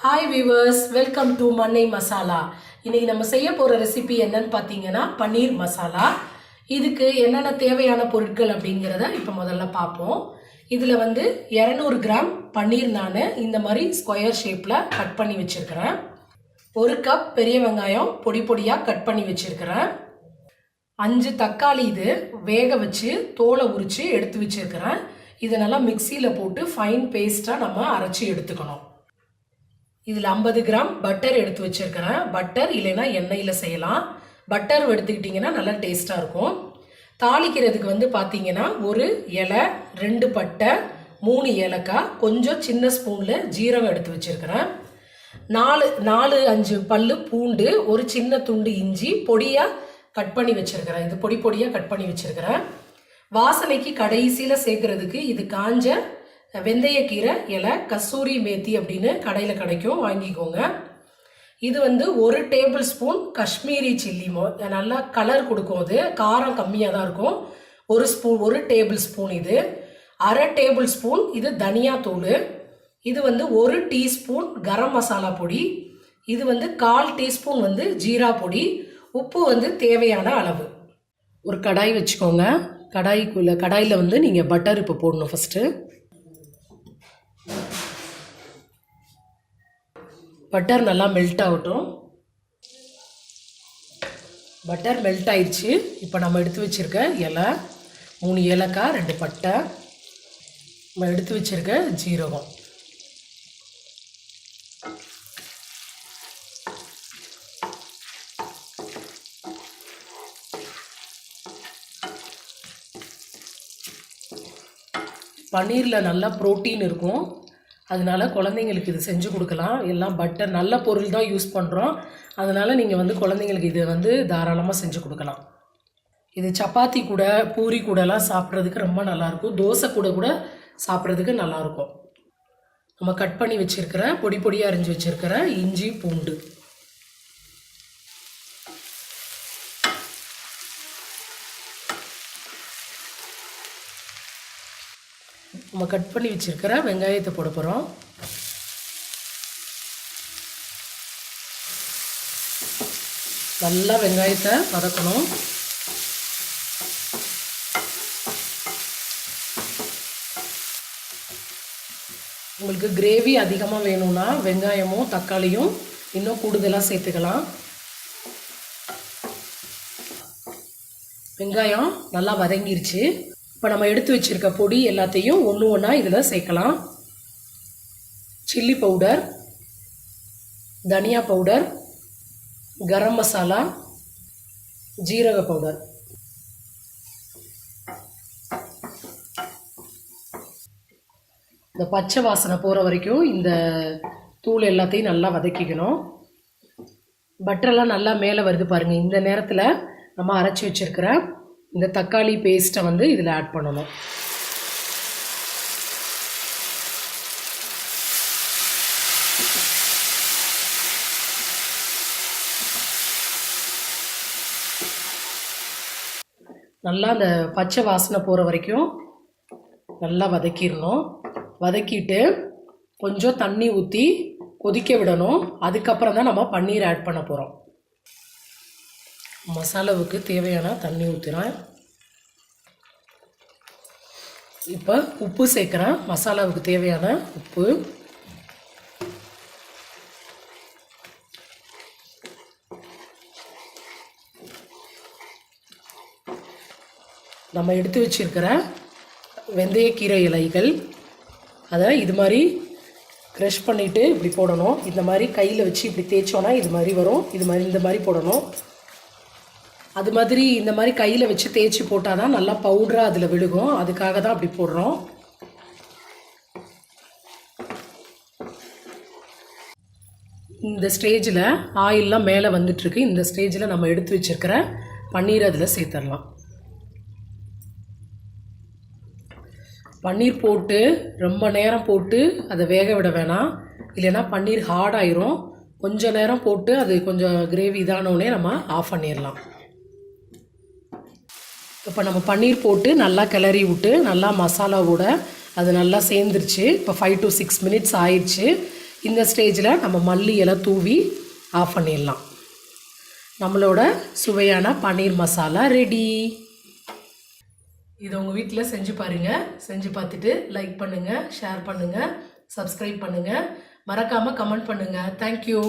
Hi viewers, welcome to Mannai masala. இன்றைக்கி நம்ம செய்ய போகிற ரெசிபி என்னன்னு பார்த்தீங்கன்னா பன்னீர் மசாலா. இதுக்கு என்னென்ன தேவையான பொருட்கள் அப்படிங்கிறத இப்போ முதல்ல பார்ப்போம். இதில் 200 கிராம் பன்னீர் நான் இந்த மாதிரி ஸ்கொயர் ஷேப்பில் கட் பண்ணி வச்சுருக்கிறேன். 1 கப் பெரிய வெங்காயம் பொடி பொடியாக கட் பண்ணி வச்சுருக்கிறேன். 5 தக்காளி இது வேக வச்சு தோலை உரித்து எடுத்து வச்சுருக்கிறேன். இதை நல்லா மிக்சியில் போட்டு ஃபைன் பேஸ்ட்டாக நம்ம அரைச்சி எடுத்துக்கணும். இதில் 50 கிராம் பட்டர் எடுத்து வச்சுருக்கிறேன். பட்டர் இல்லைன்னா எண்ணெயில் செய்யலாம். பட்டர் எடுத்துக்கிட்டிங்கன்னா நல்லா டேஸ்ட்டாக இருக்கும். தாளிக்கிறதுக்கு பார்த்தீங்கன்னா 1 இலை, 2 பட்டை, 3 ஏலக்காய், கொஞ்சம் சின்ன ஸ்பூனில் ஜீரகம் எடுத்து வச்சுருக்கிறேன். 4-5 பல்லு பூண்டு, ஒரு சின்ன துண்டு இஞ்சி பொடியாக கட் பண்ணி வச்சுருக்கிறேன். இது பொடி பொடியாக கட் பண்ணி வச்சுருக்கிறேன். வாசனைக்கு கடைசியில் சேர்க்குறதுக்கு இது காஞ்ச வெந்தயக்கீரை இலை, கஸ்தூரி மேத்தி அப்படின்னு கடையில் கிடைக்கும், வாங்கிக்கோங்க. இது 1 டேபிள் ஸ்பூன் காஷ்மீரி சில்லி, நல்லா கலர் கொடுக்கும். அது காரம் கம்மியாக தான் இருக்கும். 1 டேபிள் ஸ்பூன் இது. 1/2 டேபிள் ஸ்பூன் இது தனியாத்தூள். இது 1 டீஸ்பூன் கரம் மசாலா பொடி. இது 1/4 டீஸ்பூன் ஜீரா பொடி. உப்பு தேவையான அளவு. ஒரு கடாய் வச்சுக்கோங்க. கடாயில் நீங்கள் பட்டர் இப்போ போடணும். ஃபஸ்ட்டு பட்டர் நல்லா மெல்ட் ஆகட்டும். பட்டர் மெல்ட் ஆயிடுச்சு. இப்போ நம்ம எடுத்து வச்சுருக்க இலை, 3 ஏலக்காய், 2 பட்டை, நம்ம எடுத்து வச்சுருக்க ஜீரகம், பன்னீரில் நல்லா ப்ரோட்டீன் இருக்கும். அதனால் குழந்தைங்களுக்கு இது செஞ்சு கொடுக்கலாம். எல்லாம் பட்டர் நல்ல பொருள் தான் யூஸ் பண்ணுறோம். அதனால் நீங்கள் குழந்தைங்களுக்கு இது தாராளமாக செஞ்சு கொடுக்கலாம். இது சப்பாத்தி கூட பூரி கூடலாம் சாப்பிட்றதுக்கு ரொம்ப நல்லாயிருக்கும். தோசை கூட சாப்பிட்றதுக்கு நல்லாயிருக்கும். நம்ம கட் பண்ணி வச்சுருக்கிற பொடி பொடியாக அரிஞ்சு வச்சுருக்கிற இஞ்சி பூண்டு, நம்ம கட் பண்ணி வச்சுருக்கிற வெங்காயத்தை போட போகிறோம். நல்லா வெங்காயத்தை வதக்கணும். உங்களுக்கு கிரேவி அதிகமாக வேணும்னா வெங்காயமும் தக்காளியும் இன்னும் கூடுதலாக சேர்த்துக்கலாம். வெங்காயம் நல்லா வதங்கிருச்சு. இப்போ நம்ம எடுத்து வச்சுருக்க பொடி எல்லாத்தையும் ஒன்று ஒன்றா இதில் சேர்க்கலாம். சில்லி பவுடர், தனியா பவுடர், கரம் மசாலா, ஜீரக பவுடர். இந்த பச்சை வாசனை போகிற வரைக்கும் இந்த தூள் எல்லாத்தையும் நல்லா வதக்கிக்கணும். பட்டரெல்லாம் நல்லா மேலே வருது பாருங்கள். இந்த நேரத்தில் நம்ம அரைச்சி வச்சுருக்கிற இந்த தக்காளி பேஸ்ட்டை இதில் ஆட் பண்ணணும். நல்லா அந்த பச்சை வாசனை போகிற வரைக்கும் நல்லா வதக்கிடணும். வதக்கிட்டு கொஞ்சம் தண்ணி ஊற்றி கொதிக்க விடணும். அதுக்கப்புறம் தான் நம்ம பன்னீர் ஆட் பண்ண போகிறோம். மசாலாவுக்கு தேவையான தண்ணி ஊற்றுறேன். இப்போ உப்பு சேர்க்குறேன். மசாலாவுக்கு தேவையான உப்பு, நம்ம எடுத்து வச்சுருக்கிற வெந்தயக்கீரை இலைகள், அதை இது மாதிரி க்ரஷ் பண்ணிவிட்டு இப்படி போடணும். இந்த மாதிரி கையில் வச்சு இப்படி தேய்ச்சோன்னா இது மாதிரி வரும். இந்த மாதிரி போடணும். அது மாதிரி இந்த மாதிரி கையில் வச்சு தேய்ச்சி போட்டால் தான் நல்லா பவுடராக அதில் விழுகும். அதுக்காக தான் அப்படி போடுறோம். இந்த ஸ்டேஜில் ஆயிலெலாம் மேலே வந்துட்டுருக்கு. இந்த ஸ்டேஜில் நம்ம எடுத்து வச்சுருக்கிற பன்னீர் அதில் சேர்த்துடலாம். பன்னீர் போட்டு ரொம்ப நேரம் போட்டு அதை வேக விட வேணாம். இல்லைன்னா பன்னீர் ஹார்டாயிரும். கொஞ்சம் நேரம் போட்டு அது கொஞ்சம் கிரேவி இதானோடனே நம்ம ஆஃப் பண்ணிடலாம். இப்போ நம்ம பன்னீர் போட்டு நல்லா கிளறி விட்டு நல்லா மசாலாவோட அது நல்லா சேர்ந்துருச்சு. இப்போ 5 to 6 மினிட்ஸ் ஆயிடுச்சு. இந்த ஸ்டேஜில் நம்ம மல்லி இலை தூவி ஆஃப் பண்ணிடலாம். நம்மளோட சுவையான பன்னீர் மசாலா ரெடி. இதை உங்கள் வீட்டில் செஞ்சு பாருங்கள். செஞ்சு பார்த்துட்டு லைக் பண்ணுங்கள், ஷேர் பண்ணுங்கள், சப்ஸ்கிரைப் பண்ணுங்கள், மறக்காமல் கமெண்ட் பண்ணுங்கள். தேங்க்யூ.